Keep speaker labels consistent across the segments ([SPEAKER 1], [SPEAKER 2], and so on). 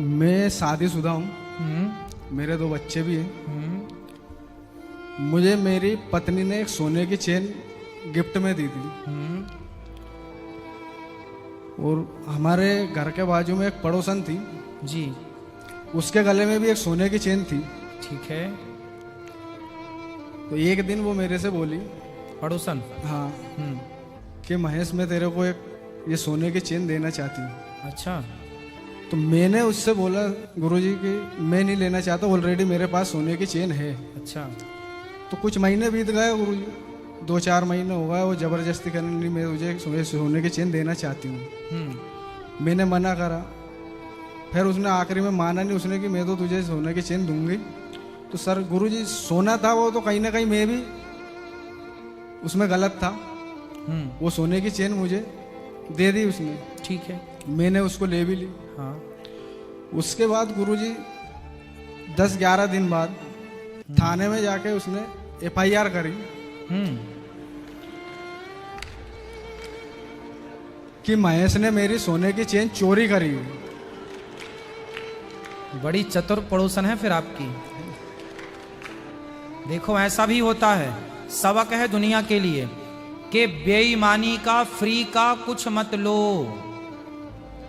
[SPEAKER 1] मैं शादीशुदा हूँ,
[SPEAKER 2] हम्म।
[SPEAKER 1] मेरे 2 बच्चे भी हैं। मुझे मेरी पत्नी ने एक सोने की चेन गिफ्ट में दी थी और हमारे घर के बाजू में एक पड़ोसन थी,
[SPEAKER 2] जी।
[SPEAKER 1] उसके गले में भी एक सोने की चेन थी।
[SPEAKER 2] ठीक है।
[SPEAKER 1] तो एक दिन वो मेरे से बोली,
[SPEAKER 2] पड़ोसन।
[SPEAKER 1] हाँ,
[SPEAKER 2] हम्म।
[SPEAKER 1] कि महेश मैं तेरे को एक ये सोने की चेन देना चाहती हूँ।
[SPEAKER 2] अच्छा।
[SPEAKER 1] तो मैंने उससे बोला गुरुजी कि मैं नहीं लेना चाहता, ऑलरेडी मेरे पास सोने की चेन है।
[SPEAKER 2] अच्छा।
[SPEAKER 1] तो कुछ महीने बीत गए गुरुजी, 2-4 महीने हो गए, वो ज़बरदस्ती करने लगी, मैं मुझे सोने की चेन देना चाहती हूँ। मैंने मना करा, फिर उसने आखिरी में माना नहीं, उसने कि मैं तो तुझे सोने की चेन दूंगी। तो सर गुरुजी सोना था वो, तो कहीं ना कहीं मैं भी उसमें गलत था। वो सोने की चेन मुझे दे दी उसने।
[SPEAKER 2] ठीक है।
[SPEAKER 1] मैंने उसको ले भी ली।
[SPEAKER 2] हाँ।
[SPEAKER 1] उसके बाद गुरुजी 10-11 दिन बाद थाने में जाके उसने FIR करी कि महेश ने मेरी सोने की चेन चोरी करी है।
[SPEAKER 2] बड़ी चतुर पड़ोसन है फिर आपकी। देखो ऐसा भी होता है, सबक है दुनिया के लिए कि बेईमानी का, फ्री का कुछ मत लो।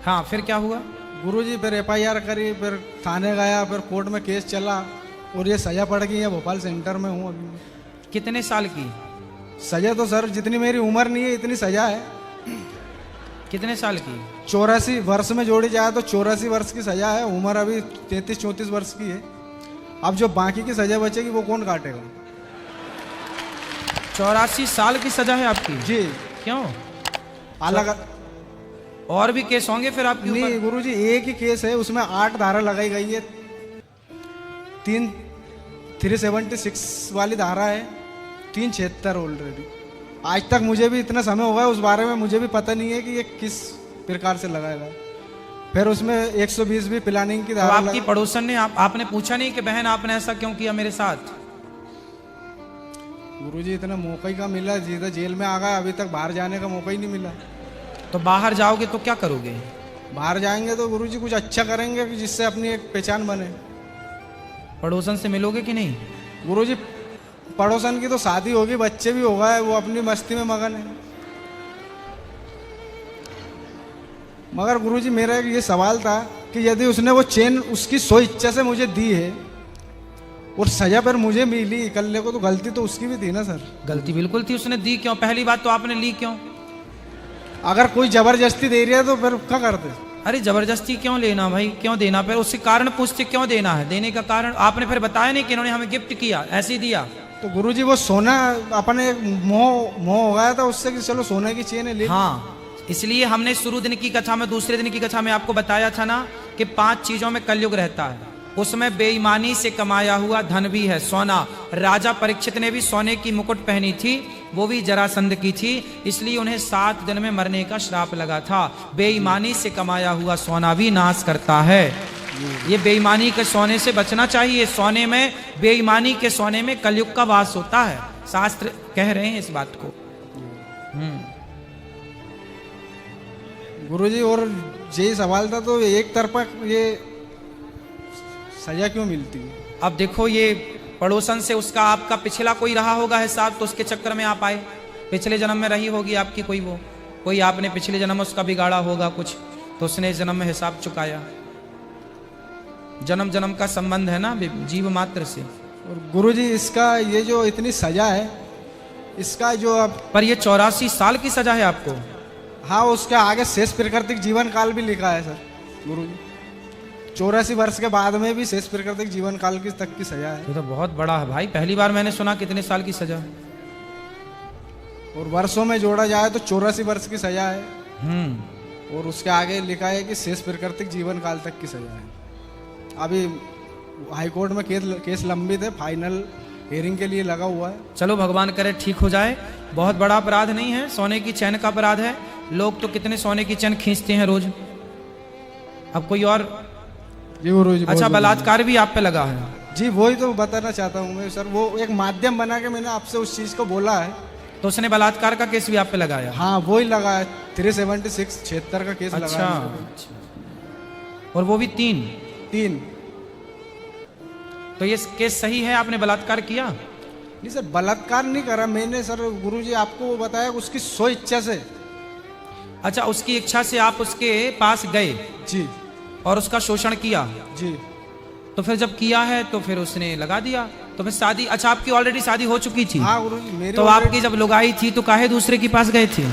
[SPEAKER 2] हाँ, फिर क्या हुआ?
[SPEAKER 1] गुरुजी फिर FIR करी, फिर थाने गया, फिर कोर्ट में केस चला और ये सजा पड़ गई है। भोपाल सेंटर में हूँ अभी।
[SPEAKER 2] कितने साल की
[SPEAKER 1] सजा तो सर जितनी मेरी उम्र नहीं है इतनी सजा है।
[SPEAKER 2] कितने साल की?
[SPEAKER 1] 84 वर्ष में जोड़ी जाए तो 84 वर्ष की सजा है। उम्र अभी 33-34 वर्ष की है। अब जो बाकी की सजा बचेगी वो कौन काटेगा?
[SPEAKER 2] 84 साल की सजा है आपकी?
[SPEAKER 1] जी।
[SPEAKER 2] क्यों?
[SPEAKER 1] अलग
[SPEAKER 2] और भी केस होंगे फिर आपके ऊपर?
[SPEAKER 1] नहीं गुरुजी, एक ही केस है, उसमें 8 धारा लगाई गई है। 376 वाली धारा है, 376 ऑलरेडी। आज तक मुझे भी इतना समय हो गया, उस बारे में मुझे भी पता नहीं है कि ये किस प्रकार से लगाएगा। फिर उसमें 120 भी प्लानिंग की
[SPEAKER 2] तो
[SPEAKER 1] धारा
[SPEAKER 2] आपकी पड़ोसन ने आपने पूछा नहीं कि बहन आपने ऐसा क्यों किया मेरे साथ?
[SPEAKER 1] गुरुजी इतना मौका ही का मिला, सीधा जेल में आ गया, अभी तक बाहर जाने का मौका ही नहीं मिला।
[SPEAKER 2] तो बाहर जाओगे तो क्या करोगे?
[SPEAKER 1] बाहर जाएंगे तो गुरुजी कुछ अच्छा करेंगे कि जिससे अपनी एक पहचान बने।
[SPEAKER 2] पड़ोसन से मिलोगे कि नहीं?
[SPEAKER 1] गुरुजी पड़ोसन की तो शादी होगी, बच्चे भी हो गए, वो अपनी मस्ती में मगन है। मगर गुरुजी मेरा ये सवाल था कि यदि उसने वो चेन उसकी सो इच्छा से मुझे दी है और सजा पर मुझे मिली इकल्ले को, तो गलती तो उसकी भी थी ना सर?
[SPEAKER 2] गलती बिल्कुल थी, उसने दी क्यों? पहली बात तो आपने ली क्यों?
[SPEAKER 1] अगर कोई जबरदस्ती दे रही है तो फिर क्या करते?
[SPEAKER 2] अरे जबरदस्ती क्यों लेना भाई, क्यों देना? फिर उससे कारण पूछते क्यों देना है, देने का कारण आपने फिर बताया नहीं कि इन्होंने हमें गिफ्ट किया, ऐसे ही दिया।
[SPEAKER 1] तो गुरुजी वो सोना अपने मोह हो गया था उससे कि चलो सोने की चेन है ले।
[SPEAKER 2] हाँ, इसलिए हमने शुरू दिन की कथा में, दूसरे दिन की कथा में आपको बताया था ना कि 5 चीजों में कलयुग रहता है। उसमें बेईमानी से कमाया हुआ धन भी है, सोना। राजा परीक्षित ने भी सोने की मुकुट पहनी थी, वो भी जरासंध की थी, इसलिए उन्हें 7 दिन में मरने का श्राप लगा था। बेईमानी से कमाया हुआ सोना भी नाश करता है। ये बेईमानी के सोने से बचना चाहिए। सोने में, बेईमानी के सोने में कलयुग का वास होता है, शास्त्र कह रहे हैं इस बात को।
[SPEAKER 1] गुरुजी और यही सवाल था, तो एक तरफा ये सजा क्यों मिलती है?
[SPEAKER 2] अब देखो, ये पड़ोसन से उसका आपका पिछला कोई रहा होगा हिसाब, तो उसके चक्कर में आप आए। पिछले जन्म में रही होगी आपकी कोई आपने पिछले जन्म में उसका बिगाड़ा होगा कुछ, तो उसने इस जन्म में हिसाब चुकाया। जन्म जन्म का संबंध है ना जीव मात्र से।
[SPEAKER 1] और गुरुजी इसका ये जो इतनी सजा है, इसका जो अब
[SPEAKER 2] पर ये 84 साल की सजा है आपको।
[SPEAKER 1] हाँ, उसके आगे शेष प्राकृतिक जीवन काल भी लिखा है सर गुरुजी। 84 वर्ष के बाद में भी शेष प्राकृतिक जीवन काल की तक की सजा है।
[SPEAKER 2] ये तो बहुत बड़ा है भाई, पहली बार मैंने सुना कितने साल की सजा।
[SPEAKER 1] और वर्षों में जोड़ा जाए तो 84 वर्ष की सजा है। और उसके आगे लिखा है कि शेष प्राकृतिक जीवन काल तक की सजा है। अभी हाईकोर्ट में केस लंबित है, फाइनल हियरिंग के लिए लगा हुआ है।
[SPEAKER 2] चलो भगवान करे ठीक हो जाए। बहुत बड़ा अपराध नहीं है, सोने की चैन का अपराध है। लोग तो कितने सोने की चैन खींचते हैं रोज। अब कोई और?
[SPEAKER 1] जी गुरुजी।
[SPEAKER 2] अच्छा, बलात्कार भी आप पे लगा है?
[SPEAKER 1] जी वही तो बताना चाहता हूँ मैं सर, वो एक माध्यम बना के मैंने आपसे उस चीज को बोला है।
[SPEAKER 2] तो उसने बलात्कार का केस भी आप पे लगाया?
[SPEAKER 1] हाँ वही लगा है, 376 76 का केस लगा
[SPEAKER 2] अच्छा,
[SPEAKER 1] है।
[SPEAKER 2] और वो भी 3।
[SPEAKER 1] 3।
[SPEAKER 2] तो ये केस सही है, आपने बलात्कार किया?
[SPEAKER 1] नहीं सर, बलात्कार नहीं करा मैंने सर, गुरुजी आपको वो बताया उसकी स्व इच्छा से।
[SPEAKER 2] अच्छा, उसकी इच्छा से आप उसके पास गए
[SPEAKER 1] जी
[SPEAKER 2] और उसका शोषण किया।
[SPEAKER 1] जी।
[SPEAKER 2] तो फिर जब किया है तो फिर उसने लगा दिया, तो फिर शादी, अच्छा आपकी ऑलरेडी शादी हो चुकी थी?
[SPEAKER 1] हाँ गुरुजी मेरी।
[SPEAKER 2] तो आपकी जब लुगाई थी तो काहे दूसरे के पास गए थे?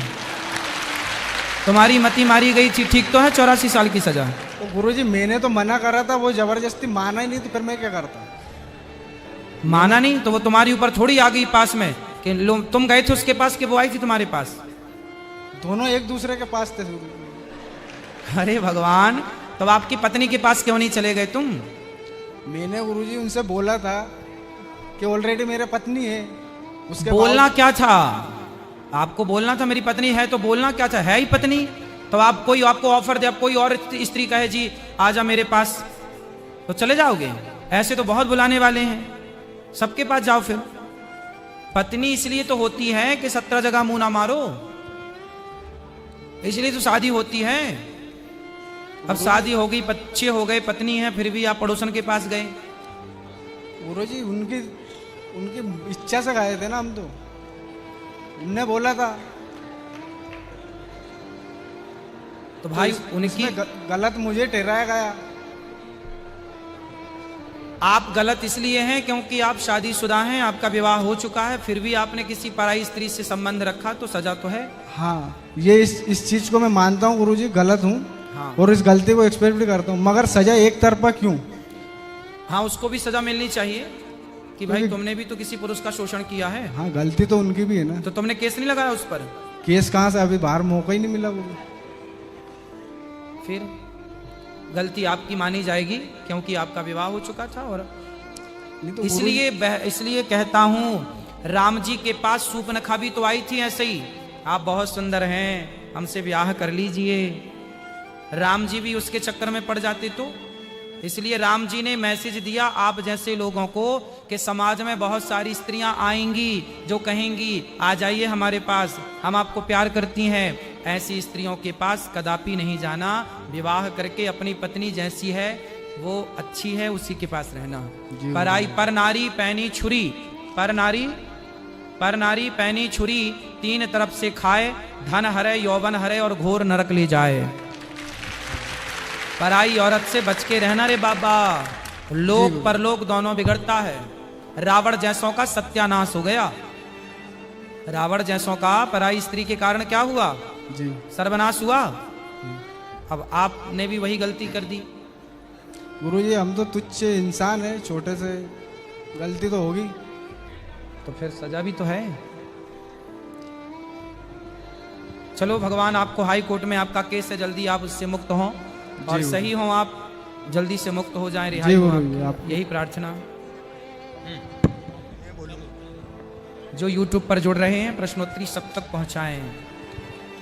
[SPEAKER 2] तुम्हारी मती मारी गई थी, ठीक तो है? 84 साल की सजा।
[SPEAKER 1] तो गुरुजी मैंने तो मना करा था, वो जबरदस्ती माना ही नहीं, तो फिर मैं क्या करता?
[SPEAKER 2] माना नहीं तो वो तुम्हारी ऊपर थोड़ी आ गई पास में कि तुम गए थे उसके पास कि वो आई थी तुम्हारे पास?
[SPEAKER 1] दोनों एक दूसरे के पास थे गुरुजी।
[SPEAKER 2] अरे भगवान, तब आपकी पत्नी के पास क्यों नहीं चले गए तुम?
[SPEAKER 1] मैंने गुरुजी उनसे बोला था कि ऑलरेडी मेरे पत्नी है। उसके
[SPEAKER 2] बोलना क्या था आपको? बोलना था मेरी पत्नी है, तो बोलना क्या था? है ही पत्नी। तो आप कोई आपको ऑफर दे, आप कोई और स्त्री कहे जी आजा मेरे पास, तो चले जाओगे? ऐसे तो बहुत बुलाने वाले हैं, सबके पास जाओ। फिर पत्नी इसलिए तो होती है कि 17 जगह मुंह ना मारो, इसलिए तो शादी होती है। अब शादी हो गई, बच्चे हो गए, पत्नी है, फिर भी आप पड़ोसन के पास गए।
[SPEAKER 1] गुरुजी उनकी इच्छा से गए थे ना हम तो, उनने बोला था।
[SPEAKER 2] तो भाई उनकी
[SPEAKER 1] गलत मुझे ठहराया गया।
[SPEAKER 2] आप गलत इसलिए हैं क्योंकि आप शादीशुदा हैं, आपका विवाह हो चुका है, फिर भी आपने किसी पराई स्त्री से संबंध रखा, तो सजा तो है।
[SPEAKER 1] हाँ, ये इस चीज को मैं मानता हूँ गुरुजी, गलत हूँ।
[SPEAKER 2] हाँ।
[SPEAKER 1] और इस गलती को एक्सपेक्ट भी करता हूँ, मगर सजा एक तरफा क्यों?
[SPEAKER 2] हाँ, उसको भी सजा मिलनी चाहिए कि भाई तुमने भी तो किसी पुरुष का शोषण किया है।
[SPEAKER 1] हाँ, गलती तो उनकी भी है ना।
[SPEAKER 2] तो तुमने केस नहीं लगाया उस पर?
[SPEAKER 1] केस कहाँ से, अभी बाहर मौका ही नहीं मिला गुरु।
[SPEAKER 2] फिर गलती आपकी मानी जाएगी क्योंकि आपका विवाह हो चुका था। और
[SPEAKER 1] नहीं तो
[SPEAKER 2] इसलिए कहता हूँ, राम जी के पास सूर्पनखा भी तो आई थी ऐसे ही, आप बहुत सुंदर हैं, हमसे ब्याह कर लीजिए। राम जी भी उसके चक्कर में पड़ जाते तो। इसलिए राम जी ने मैसेज दिया आप जैसे लोगों को कि समाज में बहुत सारी स्त्रियां आएंगी जो कहेंगी आ जाइए हमारे पास, हम आपको प्यार करती हैं। ऐसी स्त्रियों के पास कदापि नहीं जाना, विवाह करके अपनी पत्नी जैसी है वो अच्छी है उसी के पास रहना। पर नारी पैनी छुरी, पर नारी पैनी छुरी, 3 तरफ से खाए, धन हरे यौवन हरे और घोर नरक ले जाए। पराई औरत से बच के रहना रे बाबा, लोक परलोक दोनों बिगड़ता है। रावण जैसों का सत्यानाश हो गया, रावण जैसों का पराई स्त्री के कारण क्या हुआ
[SPEAKER 1] जी,
[SPEAKER 2] सर्वनाश हुआ। अब आपने भी वही गलती कर दी।
[SPEAKER 1] गुरुजी हम तो तुच्छ इंसान है, छोटे से गलती तो होगी,
[SPEAKER 2] तो फिर सजा भी तो है। चलो भगवान आपको हाई कोर्ट में आपका केस से जल्दी आप उससे मुक्त हों और सही हो, आप जल्दी से मुक्त हो जाएं, रिहाई हो आपकी, यही प्रार्थना। जो YouTube पर जुड़ रहे हैं प्रश्नोत्तरी सब तक पहुंचाएं।